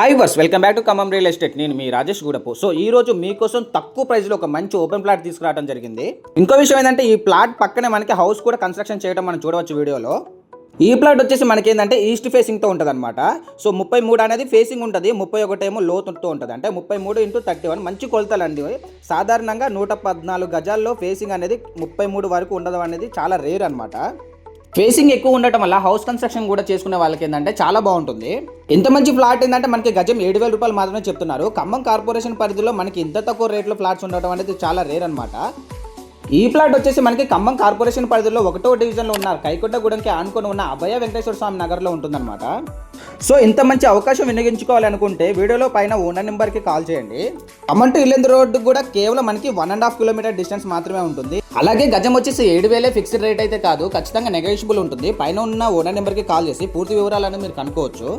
Hi viewers welcome back to Khammam real estate. నేను మీ Rajesh Gudapu. So ఈ రోజు మీకోసం తక్కువ ప్రైస్లో ఒక మంచి ఓపెన్ ప్లాట్ తీసుకురావడం జరిగింది. ఇంకో విషయం ఏంటంటే ఈ ప్లాట్ పక్కనే మనకి హౌస్ కూడా కన్స్ట్రక్షన్ చేయడం మనం చూడవచ్చు వీడియోలో. ఈ ప్లాట్ వచ్చేసి మనకి ఏంటంటే ఈస్ట్ ఫేసింగ్తో ఉంటుంది అనమాట. సో 33 అనేది ఫేసింగ్ ఉంటుంది, 31 ఏమో లోతుతో ఉంటుంది. అంటే 33x31 మంచి కొలతలు అండి. సాధారణంగా 114 గజాల్లో ఫేసింగ్ అనేది 33 వరకు ఉండడం అనేది చాలా రేర్ అనమాట. ఫేసింగ్ ఎక్కువ ఉండటం వల్ల హౌస్ కన్స్ట్రక్షన్ కూడా చేసుకునే వాళ్ళకి ఏంటంటే చాలా బాగుంటుంది. ఇంత మంచి ఫ్లాట్ ఏంటంటే మనకి గజం 7,000 రూపాయలు మాత్రమే చెప్తున్నారు. ఖమ్మం కార్పొరేషన్ పరిధిలో మనకి ఇంత తక్కువ రేట్లో ఫ్లాట్స్ ఉండటం అనేది చాలా రేర్ అనమాట. ఈ ప్లాట్ వచ్చేసి మనకి ఖమ్మం కార్పొరేషన్ పరిధిలో 1వ డివిజన్లో ఉన్న కైకొట్టగూడెంకి ఆనుకొని ఉన్న అభయ వెంకటేశ్వర స్వామి నగర్లో ఉంటుందన్నమాట. సో ఇంత మంచి అవకాశం వినియోగించుకోవాలనుకుంటే వీడియోలో పైన ఓనర్ నెంబర్కి కాల్ చేయండి. ఖమ్మం టు ఇల్లెందు రోడ్డు కూడా కేవలం మనకి 1.5 కిలోమీటర్ డిస్టెన్స్ మాత్రమే ఉంటుంది. అలాగే గజం వచ్చేసి 7,000 ఫిక్స్డ్ రేట్ అయితే కాదు, ఖచ్చితంగా నెగోషియబుల్ ఉంటుంది. పైన ఉన్న ఓనర్ నెంబర్కి కాల్ చేసి పూర్తి వివరాలను మీరు కనుక్కోవచ్చు.